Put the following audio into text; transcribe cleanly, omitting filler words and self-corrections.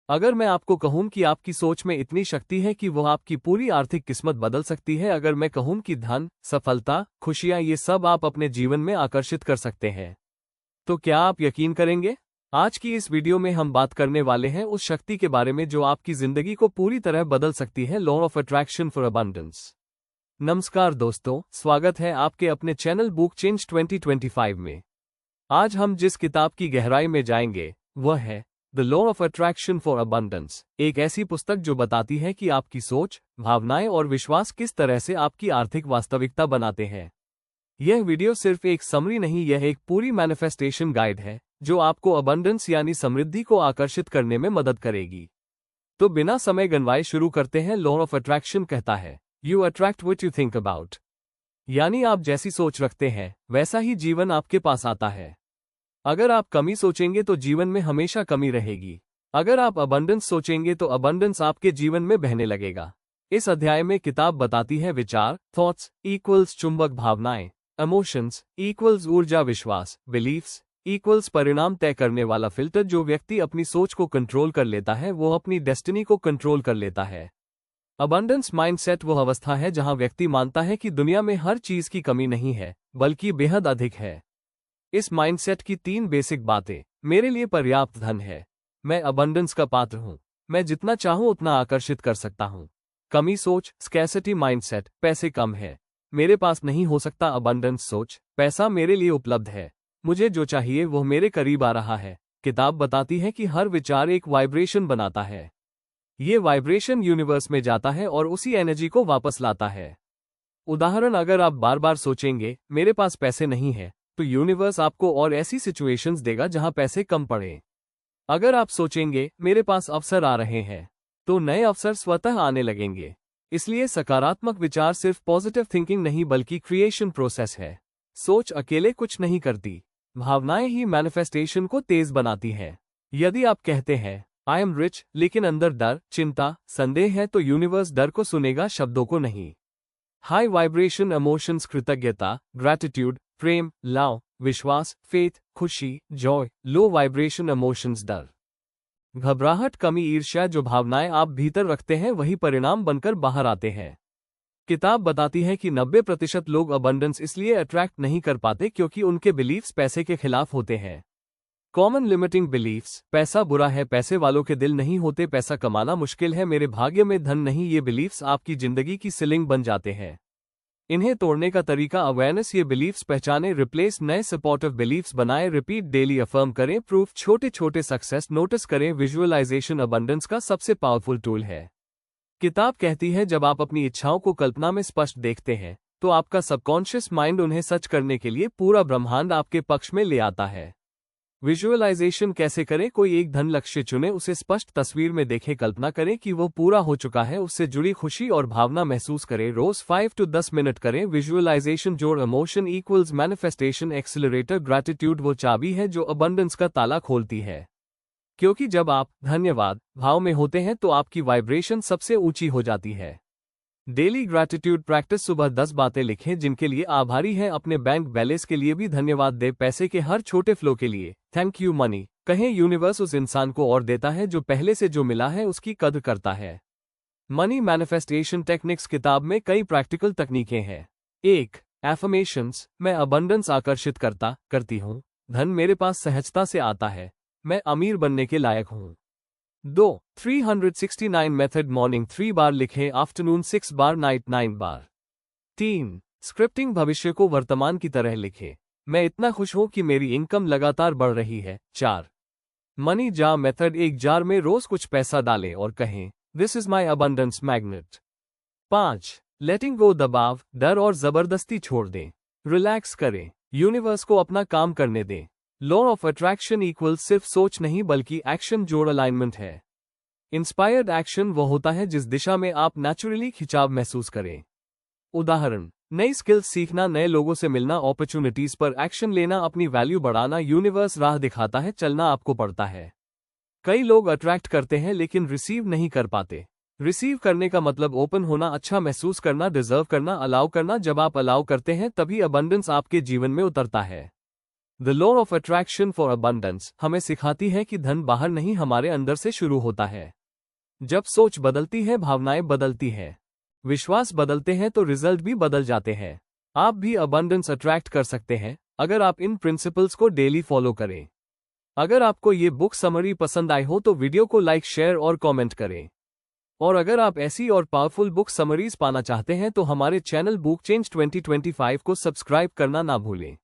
अगर मैं आपको कहूं कि आपकी सोच में इतनी शक्ति है कि वह आपकी पूरी आर्थिक किस्मत बदल सकती है, अगर मैं कहूं कि धन, सफलता, खुशियां ये सब आप अपने जीवन में आकर्षित कर सकते हैं, तो क्या आप यकीन करेंगे? आज की इस वीडियो में हम बात करने वाले हैं उस शक्ति के बारे में जो आपकी जिंदगी को पूरी तरह बदल सकती है, law of attraction for abundance. नमस्कार दोस्तों, स्वागत है आपके अपने चैनल बुक चेंज 2025 में। आज हम जिस किताब की गहराई में जाएंगे वह है the law of attraction for abundance, एक ऐसी पुस्तक जो बताती है कि आपकी सोच, भावनाएं और विश्वास किस तरह से आपकी आर्थिक वास्तविकता बनाते हैं। यह वीडियो सिर्फ एक समरी नहीं, यह एक पूरी मैनिफेस्टेशन गाइड है जो आपको अबंडेंस यानी समृद्धि को आकर्षित करने में मदद करेगी। तो बिना समय गंवाए शुरू करते हैं। लॉ ऑफ अट्रैक्शन कहता है, you attract what you think about, यानी आप जैसी सोच रखते हैं वैसा ही जीवन आपके पास आता है। अगर आप कमी सोचेंगे तो जीवन में हमेशा कमी रहेगी। अगर आप अबंडेंस सोचेंगे तो अबंडेंस आपके जीवन में बहने लगेगा। इस अध्याय में किताब बताती है विचार, थॉट्स इक्वल्स चुंबक, भावनाएं, इमोशंस इक्वल्स ऊर्जा, विश्वास, बिलीफ्स इक्वल्स परिणाम तय करने वाला फिल्टर। जो व्यक्ति अपनी सोच को कंट्रोल कर लेता है वो अपनी डेस्टिनी को कंट्रोल कर लेता है। अबंडेंस माइंडसेट वह अवस्था है जहां व्यक्ति मानता है कि दुनिया में हर चीज की कमी नहीं है बल्कि बेहद अधिक है। इस माइंडसेट की 3 बेसिक बातें, मेरे लिए पर्याप्त धन है, मैं अबंडेंस का पात्र हूं, मैं जितना चाहूं उतना आकर्षित कर सकता हूं। कमी सोच, स्कैर्सिटी माइंडसेट, पैसे कम है, मेरे पास नहीं हो सकता। अबंडेंस सोच, पैसा मेरे लिए उपलब्ध है, मुझे जो चाहिए वह मेरे करीब आ रहा है। किताब बताती है कि हर विचार एक वाइब्रेशन बनाता है। ये वाइब्रेशन यूनिवर्स में जाता है और उसी एनर्जी को वापस लाता है। उदाहरण, अगर आप बार बार सोचेंगे मेरे पास पैसे नहीं है, तो यूनिवर्स आपको और ऐसी सिचुएशंस देगा जहां पैसे कम पड़े। अगर आप सोचेंगे मेरे पास अवसर आ रहे हैं, तो नए अवसर स्वतः आने लगेंगे। इसलिए सकारात्मक विचार सिर्फ पॉजिटिव थिंकिंग नहीं बल्कि क्रिएशन प्रोसेस है। सोच अकेले कुछ नहीं करती, भावनाएं ही मैनिफेस्टेशन को तेज बनाती है। यदि आप कहते हैं आई एम रिच लेकिन अंदर डर, चिंता, संदेह है, तो यूनिवर्स डर को सुनेगा, शब्दों को नहीं। हाई वाइब्रेशन इमोशंस, कृतज्ञता, ग्रैटिट्यूड, प्रेम, लव, विश्वास, फेथ, खुशी, जॉय। लो वाइब्रेशन इमोशंस, डर, घबराहट, कमी, ईर्ष्या। जो भावनाएं आप भीतर रखते हैं वही परिणाम बनकर बाहर आते हैं। किताब बताती है कि 90% लोग अबंडेंस इसलिए अट्रैक्ट नहीं कर पाते क्योंकि उनके बिलीफ्स पैसे के खिलाफ होते हैं। कॉमन लिमिटिंग बिलीफ्स, पैसा बुरा है, पैसे वालों के दिल नहीं होते, पैसा कमाना मुश्किल है, मेरे भाग्य में धन नहीं। ये बिलीफ्स आपकी जिंदगी की सीलिंग बन जाते हैं। इन्हें तोड़ने का तरीका अवेयरनेस, ये बिलीफ्स पहचाने, रिप्लेस नए सपोर्टिव बिलीफ्स बनाए, रिपीट डेली, अफर्म करें, प्रूफ, छोटे छोटे सक्सेस नोटिस करें। विजुअलाइजेशन अबंडेंस का सबसे पावरफुल टूल है। किताब कहती है जब आप अपनी इच्छाओं को कल्पना में स्पष्ट देखते हैं तो आपका सबकॉन्शियस माइंड उन्हें सच करने के लिए पूरा ब्रह्मांड आपके पक्ष में ले आता है। विजुअलाइजेशन कैसे करें? कोई एक धन लक्ष्य चुनें, उसे स्पष्ट तस्वीर में देखें, कल्पना करें कि वो पूरा हो चुका है, उससे जुड़ी खुशी और भावना महसूस करें। रोज 5 to 10 मिनट करें। विजुअलाइजेशन जोड़, emotion equals manifestation accelerator. Gratitude वो चाबी है जो अबंडेंस का ताला खोलती है, क्योंकि जब आप धन्यवाद भाव में होते हैं तो आपकी वाइब्रेशन सबसे ऊंची हो जाती है। डेली ग्रैटिट्यूड प्रैक्टिस, सुबह 10 बातें लिखें जिनके लिए आभारी हैं, अपने बैंक बैलेंस के लिए भी धन्यवाद दें, पैसे के हर छोटे फ्लो के लिए थैंक यू मनी कहें। यूनिवर्स उस इंसान को और देता है जो पहले से जो मिला है उसकी कद्र करता है। मनी मैनिफेस्टेशन टेक्निक्स, किताब में कई प्रैक्टिकल तकनीकें हैं। 1. एफर्मेशंस, मैं अबंडेंस आकर्षित करती हूँ, धन मेरे पास सहजता से आता है, मैं अमीर बनने के लायक हूँ। 2. 369 मेथड, मॉर्निंग 3 बार लिखें, आफ्टरनून 6 बार, नाइट 9 बार। 3. स्क्रिप्टिंग, भविष्य को वर्तमान की तरह लिखें, मैं इतना खुश हूं कि मेरी इनकम लगातार बढ़ रही है। 4. मनी जार मेथड, एक जार में रोज कुछ पैसा डालें और कहें this is my abundance magnet. 5. लेटिंग गो, दबाव, डर और जबरदस्ती छोड़ दें, रिलैक्स करें, यूनिवर्स को अपना काम करने दें। लॉ ऑफ अट्रैक्शन इक्वल्स सिर्फ सोच नहीं बल्कि एक्शन जोड़ अलाइनमेंट है। इंस्पायर्ड एक्शन वो होता है जिस दिशा में आप नेचुरली खिंचाव महसूस करें। उदाहरण, नई स्किल्स सीखना, नए लोगों से मिलना, अपॉर्चुनिटीज पर एक्शन लेना, अपनी वैल्यू बढ़ाना। यूनिवर्स राह दिखाता है, चलना आपको पड़ता है। कई लोग अट्रैक्ट करते हैं लेकिन रिसीव नहीं कर पाते। रिसीव करने का मतलब ओपन होना, अच्छा महसूस करना, डिजर्व करना, अलाउ करना। जब आप अलाउ करते हैं तभी अबंडेंस आपके जीवन में उतरता है। The law of attraction for abundance हमें सिखाती है कि धन बाहर नहीं हमारे अंदर से शुरू होता है। जब सोच बदलती है, भावनाएं बदलती है, विश्वास बदलते हैं तो रिजल्ट भी बदल जाते हैं। आप भी अबंडेंस अट्रैक्ट कर सकते हैं अगर आप इन प्रिंसिपल्स को डेली फॉलो करें। अगर आपको ये बुक समरी पसंद आई हो तो वीडियो को लाइक, शेयर और कमेंट करें। और अगर आप ऐसी और पावरफुल बुक समरीज पाना चाहते हैं तो हमारे चैनल बुक चेंज 2025 को सब्सक्राइब करना ना भूलें।